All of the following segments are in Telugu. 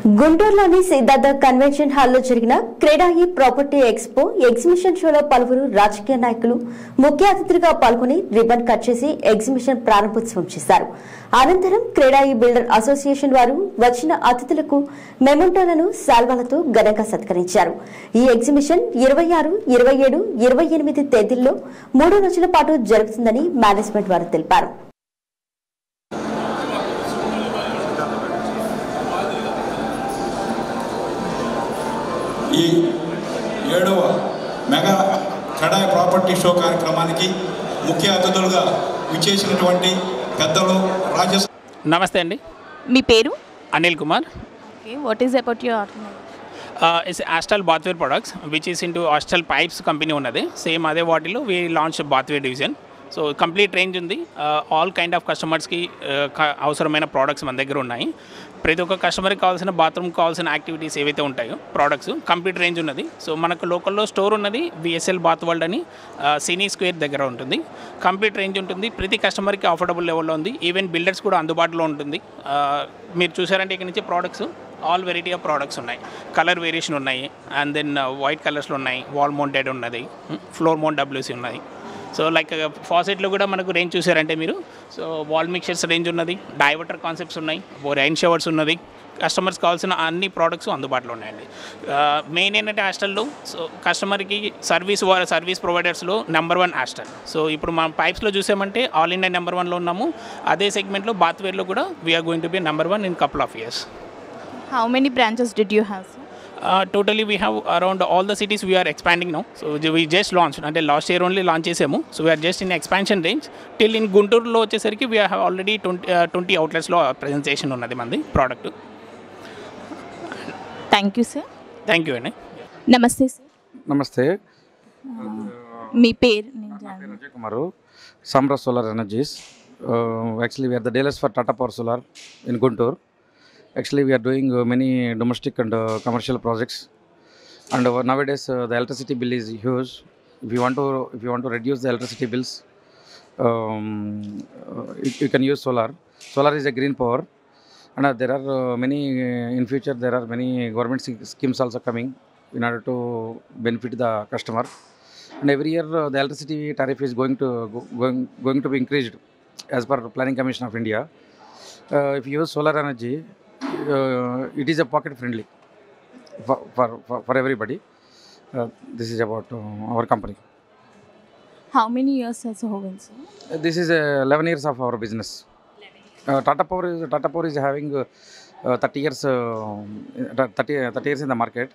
గుంటూరులోని సిద్ధార్థ కన్వెన్షన్ హాల్లో జరిగిన క్రెడాయి ప్రాపర్టీ ఎక్స్పో ఎగ్జిబిషన్ షోలో పలువురు రాజకీయ నాయకులు ముఖ్య అతిథులుగా పాల్గొని రిబ్బన్ కట్ చేసి ఎగ్జిబిషన్ ప్రారంభోత్సవం చేశారు. అనంతరం క్రెడాయి బిల్డర్ అసోసియేషన్ వారు వచ్చిన అతిథులకు మెమెంటోలను శాల్వాలతో ఘనంగా సత్కరించారు. ఈ ఎగ్జిబిషన్ 26, 27, 28 తేదీల్లో 3 రోజుల పాటు జరుగుతుందని మేనేజ్మెంట్ వారు తెలిపారు. ఈ 7వ మెగా క్రెడాయి ప్రాపర్టీ షో కార్యక్రమానికి ముఖ్య అతిథులుగా విచ్చేసినటువంటి పెద్దలు రాజేష్. నమస్తే అండి, మీ పేరు? Anil Kumar. Okay, what is about your organization? It's Astral bathware products which is into Astral pipes company ఉన్నది. సేమ్ అదే వాటిలో we launch bathware division. So complete range ఉంది. ఆల్ కైండ్ ఆఫ్ కస్టమర్స్కి అవసరమైన ప్రోడక్ట్స్ మన దగ్గర ఉన్నాయి. ప్రతి ఒక్క కస్టమర్కి కావాల్సిన బాత్రూమ్కి కావాల్సిన యాక్టివిటీస్ ఏవైతే ఉంటాయో ప్రోడక్ట్స్ కంప్లీట్ రేంజ్ ఉన్నది. సో మనకు లోకల్లో స్టోర్ ఉన్నది విఎస్ఎల్ బాత్ వరల్డ్ అని సినీ స్క్వేర్ దగ్గర ఉంటుంది. కంప్లీట్ రేంజ్ ఉంటుంది. ప్రతి కస్టమర్కి అఫోర్డబుల్ లెవెల్లో ఉంది. ఈవెన్ బిల్డర్స్ కూడా అందుబాటులో ఉంటుంది. మీరు చూసారంటే ఇక్కడ నుంచి products all variety of products ఉన్నాయి. కలర్ వేరియేషన్ ఉన్నాయి. అండ్ దెన్ వైట్ కలర్స్లో ఉన్నాయి. వాల్ మౌంటెడ్ ఉన్నది, ఫ్లోర్ మౌంట్ డబ్ల్యూసీ ఉన్నాయి. సో లైక్ ఫాసెట్లో కూడా మనకు రేంజ్ చూసారంటే మీరు, సో వాల్ మిక్చర్స్ రేంజ్ ఉన్నది, డైవర్టర్ కాన్సెప్ట్స్ ఉన్నాయి, రైన్ షవర్స్ ఉన్నది. కస్టమర్స్ కావాల్సిన అన్ని ప్రోడక్ట్స్ అందుబాటులో ఉన్నాయండి. మెయిన్ ఏంటంటే హాస్టల్లో సో కస్టమర్కి సర్వీస్ ప్రొవైడర్స్లో నెంబర్ 1 హాస్టల్. సో ఇప్పుడు మనం పైప్స్లో చూసామంటే ఆల్ ఇండియా నెంబర్ 1లో ఉన్నాము. అదే సెగ్మెంట్లో బాత్వేర్లో కూడా we are going to be number 1 in couple of years. How many branches did you have? Totally we have around all the cities we are expanding now. So we just launched అంటే last year only launch చేసాము. So we are just in expansion range. Till in గుంటూరులో వచ్చేసరికి we have already 20 outletsలో ప్రెజెంటేషన్ ఉన్నది మంది product. Thank you sir. Thank you అండి. నమస్తే సార్. నమస్తే, మీ పేరు? Ajay Kumar, Samra Solar Energies. Actually we are the dealers for Tata Power Solar in Guntur. Actually we are doing many domestic and commercial projects, and nowadays the electricity bill is huge. If you want to reduce the electricity bills, you can use solar. Solar is a green power, and there are many in future there are many government schemes also coming in order to benefit the customer. And every year the electricity tariff is going to be increased as per Planning Commission of India. If you use solar energy, it is a pocket friendly for everybody. This is about our company. How many years has Hogan, sir? This is 11 years of our business. Tata Power is having 30 years in the market.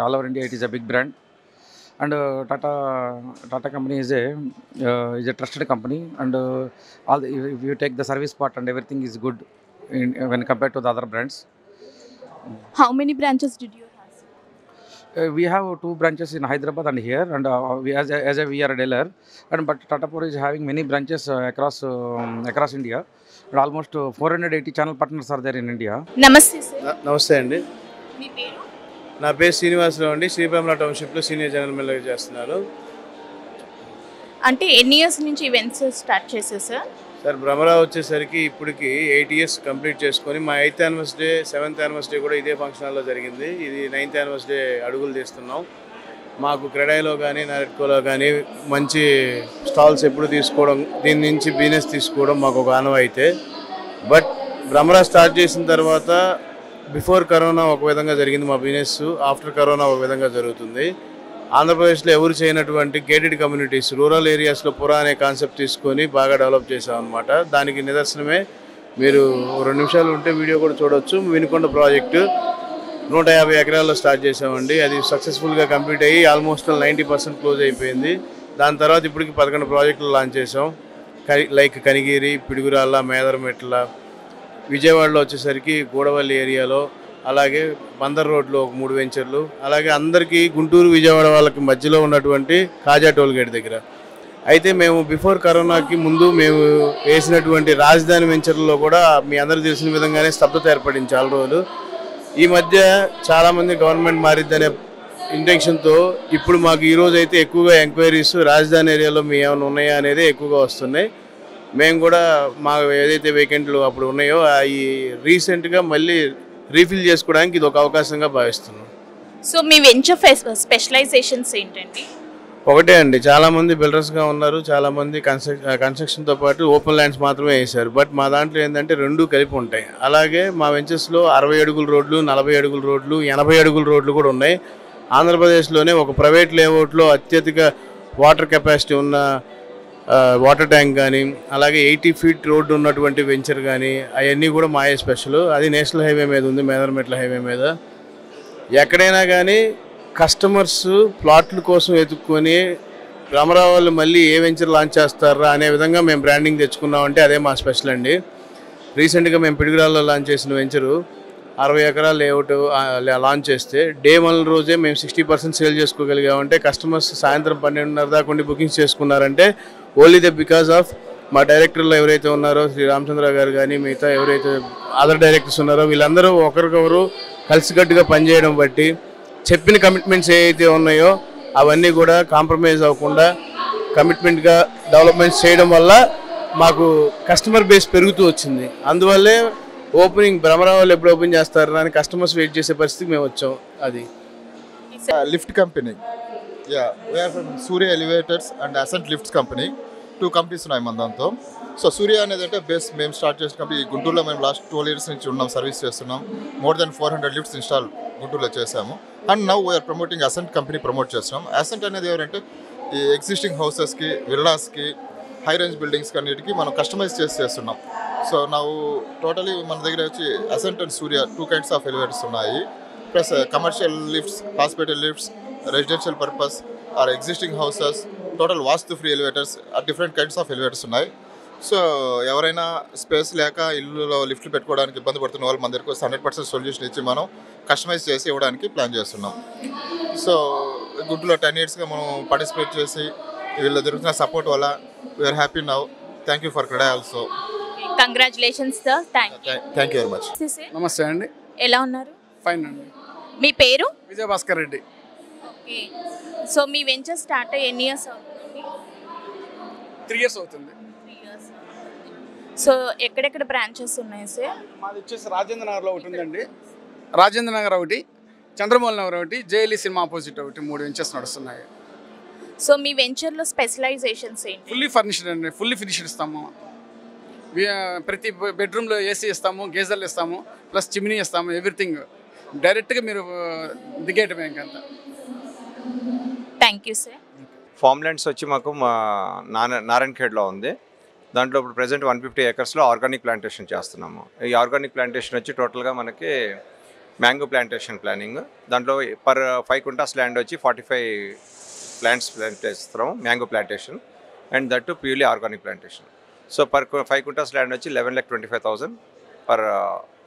All over India it is a big brand, and Tata company is a trusted company, and if you take the service part and everything is good when compared to the other brands. How many branches did you have? We have 2 branches in Hyderabad and here, and we we are a dealer, but Tata Power is having many branches across India, and almost 480 channel partners are there in India. నమస్తే సార్. నమస్తే అండి, మీ పేరు? నా పేరు శ్రీనివాసరావు అండి. శ్రీబ్రహ్మణ టౌన్షిప్లో సీనియర్ జనరల్ మేనేజర్ చేస్తున్నారు. అంటే ఎన్ని ఇయర్స్ నుంచి ఈవెంట్స్ స్టార్ట్ చేశారు సార్? సార్ భ్రమరా వచ్చేసరికి ఇప్పటికి 8 years కంప్లీట్ చేసుకొని, మా 8th anniversary, 7th anniversary కూడా ఇదే ఫంక్షన్ హాల్లో జరిగింది. ఇది 9th anniversary అడుగులు తీస్తున్నాం. మాకు క్రెడాయిలో కానీ నారెట్కోలో కానీ మంచి స్టాల్స్ ఎప్పుడు తీసుకోవడం, దీని నుంచి బిజినెస్ తీసుకోవడం మాకు ఒక ఆనవాయితే. బట్ భ్రమరా స్టార్ట్ చేసిన తర్వాత బిఫోర్ కరోనా ఒక విధంగా జరిగింది మా బిజినెస్, ఆఫ్టర్ కరోనా ఒక విధంగా జరుగుతుంది. ఆంధ్రప్రదేశ్లో ఎవరు చేయనటువంటి గేటెడ్ కమ్యూనిటీస్, రూరల్ ఏరియాస్లో పురా అనే కాన్సెప్ట్ తీసుకొని బాగా డెవలప్ చేసామన్నమాట. దానికి నిదర్శనమే మీరు 2 నిమిషాలు ఉంటే వీడియో కూడా చూడవచ్చు. వినుకొండ ప్రాజెక్టు 150 ఎకరాల్లో స్టార్ట్ చేసామండి. అది సక్సెస్ఫుల్గా కంప్లీట్ అయ్యి ఆల్మోస్ట్ 90% క్లోజ్ అయిపోయింది. దాని తర్వాత ఇప్పటికి 11 ప్రాజెక్టులు లాంచ్ చేసాం. లైక్ కనిగిరి, పిడుగురాళ్ళ, మేదరమెట్ల. విజయవాడలో వచ్చేసరికి గూడవల్లి ఏరియాలో, అలాగే బందర్ రోడ్లో 3 వెంచర్లు, అలాగే అందరికీ గుంటూరు విజయవాడ వాళ్ళకి మధ్యలో ఉన్నటువంటి కాజా టోల్గేట్ దగ్గర. అయితే మేము బిఫోర్ కరోనాకి ముందు మేము వేసినటువంటి రాజధాని వెంచర్లలో కూడా మీ అందరూ తెలిసిన విధంగానే స్తబ్దత ఏర్పడింది చాలా రోజులు. ఈ మధ్య చాలామంది గవర్నమెంట్ మారిద్దనే ఇంటెన్షన్తో ఇప్పుడు మాకు ఈరోజు అయితే ఎక్కువగా ఎంక్వైరీస్ రాజధాని ఏరియాలో మీ ఏమైనా ఉన్నాయా అనేది ఎక్కువగా వస్తున్నాయి. మేము కూడా మా ఏదైతే వేకెంట్లు అప్పుడు ఉన్నాయో అవి రీసెంట్గా మళ్ళీ రీఫిల్ చేసుకోవడానికి ఇది ఒక అవకాశంగా భావిస్తున్నాం. సో మీ వెంచర్ స్పెషలైజేషన్స్ ఏంటండి? ఒకటే అండి, చాలామంది బిల్డర్స్గా ఉన్నారు, చాలామంది కన్స్ట్రక్షన్తో పాటు ఓపెన్ ల్యాండ్స్ మాత్రమే వేశారు. బట్ మా దాంట్లో ఏంటంటే రెండూ కలిపి ఉంటాయి. అలాగే మా వెంచర్స్లో 60 అడుగుల రోడ్లు, 40 అడుగుల రోడ్లు, 80 అడుగుల రోడ్లు కూడా ఉన్నాయి. ఆంధ్రప్రదేశ్లోనే ఒక ప్రైవేట్ లేఅవుట్లో అత్యధిక వాటర్ కెపాసిటీ ఉన్న వాటర్ ట్యాంక్ కానీ, అలాగే 80 ఫీట్ రోడ్డు ఉన్నటువంటి వెంచర్ కానీ అవన్నీ కూడా మాయే స్పెషల్. అది నేషనల్ హైవే మీద ఉంది, మేదరమెట్ల హైవే మీద. ఎక్కడైనా కానీ కస్టమర్స్ ప్లాట్ల కోసం ఎత్తుక్కొని రామరావాళ్ళు మళ్ళీ ఏ వెంచర్ లాంచ్ చేస్తారా అనే విధంగా మేము బ్రాండింగ్ తెచ్చుకున్నామంటే అదే మా స్పెషల్ అండి. రీసెంట్గా మేము పిడుగురాల్లో లాంచ్ చేసిన వెంచరు 60 ఎకరాల లేఅవుట్ లాంచ్ చేస్తే డే 1 రోజే మేము 60% సేల్ చేసుకోగలిగామంటే కస్టమర్స్ సాయంత్రం 12:30 దాకా ఉండి బుకింగ్స్ చేసుకున్నారంటే ఓన్లీ బికాస్ ఆఫ్ మా డైరెక్టర్లు ఎవరైతే ఉన్నారో శ్రీ రామచంద్ర గారు కానీ మిగతా ఎవరైతే అదర్ డైరెక్టర్స్ ఉన్నారో వీళ్ళందరూ ఒకరికొకరు కలిసికట్టుగా పనిచేయడం బట్టి చెప్పిన కమిట్మెంట్స్ ఏవైతే ఉన్నాయో అవన్నీ కూడా కాంప్రమైజ్ అవ్వకుండా కమిట్మెంట్గా డెవలప్మెంట్స్ చేయడం వల్ల మాకు కస్టమర్ బేస్ పెరుగుతూ వచ్చింది. అందువల్లే ఓపెనింగ్ భ్రమరావాళ్ళు ఎప్పుడు ఓపెన్ చేస్తారా అని కస్టమర్స్ వెయిట్ చేసే పరిస్థితికి మేము వచ్చాం. అది lift company, we are from Surya elevators and Ascent lifts company. 2 companies ఉన్నాయి మన దాంతో. సో సూర్య అనేది అంటే బేస్ మేము స్టార్ట్ చేసిన కంపెనీ గుంటూరులో మేము లాస్ట్ 12 years నుంచి ఉన్నాం, సర్వీస్ చేస్తున్నాం. మోర్ దెన్ 400 లిఫ్ట్స్ ఇన్స్టాల్ గుంటూరులో చేసాము. And now we are promoting Ascent company promote చేస్తున్నాం. అసెంట్ అనేది ఎవరంటే ఈ ఎగ్జిస్టింగ్ హౌసెస్కి, విల్లాస్కి, హై రేంజ్ బిల్డింగ్స్కి అన్నిటికీ మనం కస్టమైజ్ చేస్తున్నాం. సో ನಾವು టోటలీ మన దగ్గర వచ్చి Ascent and Surya 2 kinds of elevators ఉన్నాయి. Plus commercial lifts, hospital lifts, residential purpose or existing houses, total vastu free elevators, different kinds of elevators ఉన్నాయి. సో ఎవరైనా స్పేస్ లేక ఇల్లులో లిఫ్ట్లు పెట్టుకోవడానికి ఇబ్బంది పడుతున్న వాళ్ళు మన దగ్గరకు 100% సొల్యూషన్ ఇచ్చి మనం కస్టమైజ్ చేసి ఇవ్వడానికి ప్లాన్ చేస్తున్నాం. సో గుంటూరులో 10 yearsగా మనం పార్టిసిపేట్ చేసి వీళ్ళ దొరుకుతున్న సపోర్ట్ వల్ల we are happy now. Thank you for CREDAI also. Congratulations sir. Thank you very much. నమస్తే అండి. ఎలా ఉన్నారు? ఫైన్ అండి. మీ పేరు? విజయభాస్కర్ రెడ్డి. ఓకే. సో మీ వెంచర్ స్టార్ట్ అయ్యి ఎన్ని ఇయర్స్ అవుతుంది? 3 years అవుతుంది. 3 years. సో ఎక్కడెక్కడ బ్రాంచెస్ ఉన్నాయి సార్? మాది వచ్చేసి రాజేంద్ర నగర్లో ఒకటి ఉందండి, రాజేంద్ర నగర్ ఒకటి, చంద్రమౌళి నగర్ ఒకటి, జేఎల్ఈ సినిమా ఆపోజిట్ ఒకటి, 3 వెంచర్స్ నడుస్తున్నాయి. సో మీ వెంచర్లో స్పెషలైజేషన్స్ ఏంటి? ఫుల్లీ ఫర్నిష్డ్ అండి, ఫుల్లీ ఫినిష్డ్ ఇస్తాము. ప్రతి బెడ్రూమ్లో ఏసీ ఇస్తాము, గేజర్లు ఇస్తాము, ప్లస్ చిమ్నీ ఇస్తాము, ఎవ్రీథింగ్ డైరెక్ట్గా మీరు దిగేయటమే ఇంకంతా. Thank you sir. Farm lands వచ్చి మాకు మా నారాయణఖేడ్లో ఉంది. దాంట్లో ఇప్పుడు ప్రజెంట్ 150 acresలో ఆర్గానిక్ ప్లాంటేషన్ చేస్తున్నాము. ఈ ఆర్గానిక్ ప్లాంటేషన్ వచ్చి టోటల్గా మనకి మ్యాంగో ప్లాంటేషన్ ప్లానింగ్. దాంట్లో పర్ 5 కుంటాస్ ల్యాండ్ వచ్చి 45 ప్లాంట్స్ ప్లాంట్ చేస్తున్నాము, mango plantation, and that too purely organic plantation. So per 5 కుంటాస్ ల్యాండ్ వచ్చి 11,25,000 పర్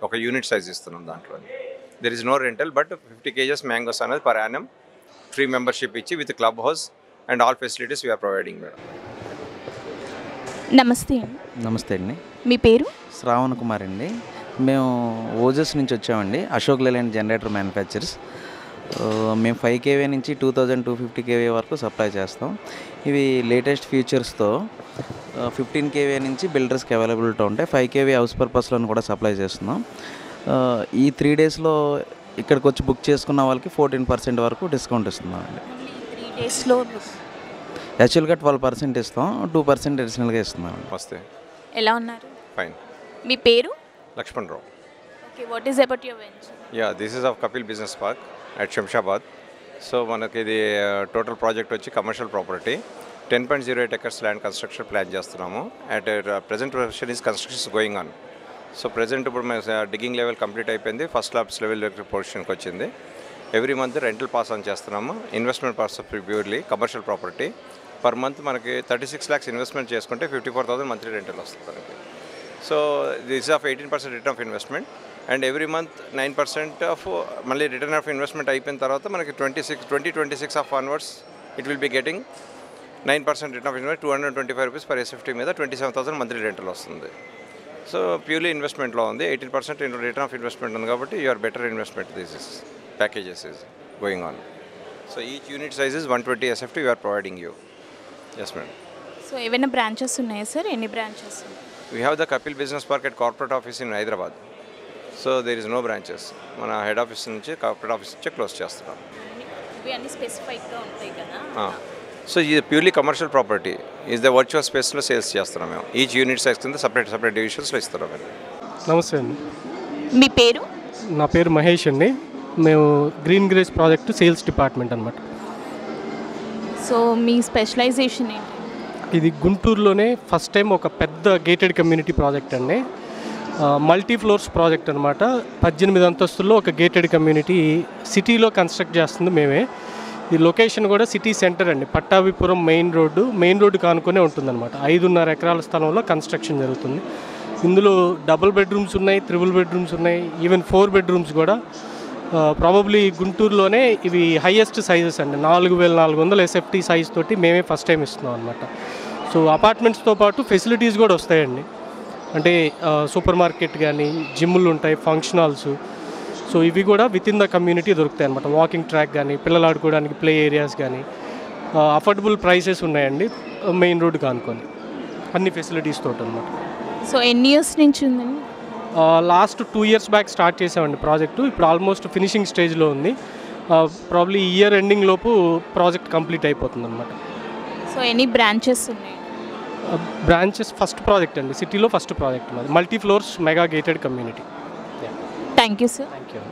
ఒక యూనిట్ సైజ్ ఇస్తున్నాం. దాంట్లో there is no rental, but 50 kgs mangoes అనేది పర్ యానం ఫ్రీ మెంబర్షిప్ ఇచ్చి with club house and all facilities we are providing madam. నమస్తే అండి. నమస్తే అండి. మీ పేరు? శ్రావణ్ కుమార్ అండి. మేము ఓజస్ నుంచి వచ్చామండి, అశోక్ లేలాండ్ జనరేటర్ మ్యానుఫ్యాక్చర్స్. మేము 5 kV నుంచి 2250 kV వరకు సప్లై చేస్తాం. ఇవి లేటెస్ట్ ఫీచర్స్తో 15 kV నుంచి బిల్డర్స్కి అవైలబిలిటీ ఉంటాయి. 5 kV హౌస్ పర్పస్లో కూడా సప్లై చేస్తున్నాం. ఈ 3 daysలో ఇక్కడికి వచ్చి బుక్ చేసుకున్న వాళ్ళకి 14% వరకు డిస్కౌంట్ ఇస్తున్నాం అండి. 3 daysలో యాక్చువల్గా 12% ఇస్తాం, 2% అడిషనల్గా ఇస్తున్నాం. నమస్తే. ఎలా ఉన్నారు? ఫైన్. మీ పేరు? Lakshman Rao. Okay. What is about your venture? Yeah, this is of Kapil business park at Shamshabad. So మనకి ఇది టోటల్ ప్రాజెక్ట్ వచ్చి commercial property. 10.08 acres land construction plan చేస్తున్నాము. At present profession is construction is going on. So present ఇప్పుడు మేము డిగ్గింగ్ లెవెల్ కంప్లీట్ అయిపోయింది, ఫస్ట్ స్లాబ్స్ లెవెల్ పొజిషన్కి వచ్చింది. Every month rental pass on చేస్తున్నాము. Investment pass purely commercial property. Per month మనకి 36 lakhs ఇన్వెస్ట్మెంట్ చేసుకుంటే 54,000 మంత్లీ రెంటల్ వస్తుంది మనకి. So this of 18% return of investment, and every month 9% of మళ్ళీ రిటర్న్ ఆఫ్ ఇన్వెస్ట్మెంట్ అయిపోయిన తర్వాత మనకి 2026 of onwards it will be getting 9% return of investment, 225 rupees per SFT మీద 27,000 మంత్లీ రెంటల్ వస్తుంది. సో ప్యూర్లీ ఇన్వెస్ట్మెంట్లో ఉంది. 18% రిటర్న్ ఆఫ్ ఇన్వెస్ట్మెంట్ ఉంది కాబట్టి you are better investment. This is packages is going on. So each unit size is 120 SFT we are providing you. Yes madam. So ఏమైనా బ్రాంచెస్ ఉన్నాయా సార్? ఎన్ని branches? We have the Kapil business park at corporate office in Hyderabad. So there is no branches. మన హెడ్ ఆఫీస్ నుంచి కార్పొరేట్ ఆఫీస్ నుంచి క్లోజ్ చేస్తున్నాం. సో ఇది purely commercial property. Is the virtual స్పేస్లో సేల్స్ చేస్తున్నాం మేము. ఈచ్ యూనిట్ సైజ్ కింద సపరేట్ డివిజన్స్లో ఇస్తున్నాం మేము. నమస్తే అండి. మీ పేరు? నా పేరు మహేష్ అండి. మేము green grace project sales department అనమాట. సో మీ స్పెషలైజేషన్ ఏంటి? ఇది గుంటూరులోనే ఫస్ట్ టైం ఒక పెద్ద గేటెడ్ కమ్యూనిటీ ప్రాజెక్ట్ అండి. మల్టీ ఫ్లోర్స్ ప్రాజెక్ట్ అనమాట. 18 అంతస్తుల్లో ఒక గేటెడ్ కమ్యూనిటీ సిటీలో కన్స్ట్రక్ట్ చేస్తుంది మేమే. ఈ లొకేషన్ కూడా సిటీ సెంటర్ అండి. పట్టాభిపురం మెయిన్ రోడ్డు కానుకొనే ఉంటుందన్నమాట. 5.5 ఎకరాల స్థలంలో కన్స్ట్రక్షన్ జరుగుతుంది. ఇందులో డబుల్ బెడ్రూమ్స్ ఉన్నాయి, త్రిబుల్ బెడ్రూమ్స్ ఉన్నాయి, ఈవెన్ 4 బెడ్రూమ్స్ కూడా. ప్రాబబ్లీ గుంటూరులోనే ఇవి హైయెస్ట్ సైజెస్ అండి. 4400 SFT సైజ్ తోటి మేమే ఫస్ట్ టైం ఇస్తున్నాం అనమాట. సో అపార్ట్మెంట్స్తో పాటు ఫెసిలిటీస్ కూడా వస్తాయండి. అంటే సూపర్ మార్కెట్ కానీ, జిమ్లు ఉంటాయి, ఫంక్షన్ హాల్స్. సో ఇవి కూడా విత్ ఇన్ ద కమ్యూనిటీ దొరుకుతాయి అనమాట. వాకింగ్ ట్రాక్ కానీ, పిల్లలు ఆడుకోవడానికి ప్లే ఏరియాస్ కానీ, అఫోర్డబుల్ ప్రైసెస్ ఉన్నాయండి. మెయిన్ రోడ్డు కానుకొని అన్ని ఫెసిలిటీస్ తోటి అనమాట. సో ఎన్ని ఇయర్స్ నుంచి ఉందండి? లాస్ట్ 2 years బ్యాక్ స్టార్ట్ చేసామండి ప్రాజెక్టు. ఇప్పుడు ఆల్మోస్ట్ ఫినిషింగ్ స్టేజ్లో ఉంది. ప్రాబ్లీ ఇయర్ ఎండింగ్ లోపు ప్రాజెక్ట్ కంప్లీట్ అయిపోతుంది అనమాట. సో ఎన్ని బ్రాంచెస్ ఉన్నాయి? బ్రాంచెస్ ఫస్ట్ ప్రాజెక్ట్ అండి, సిటీలో ఫస్ట్ ప్రాజెక్ట్ మాది. Multi floors mega gated community. Thank you sir. Thank you.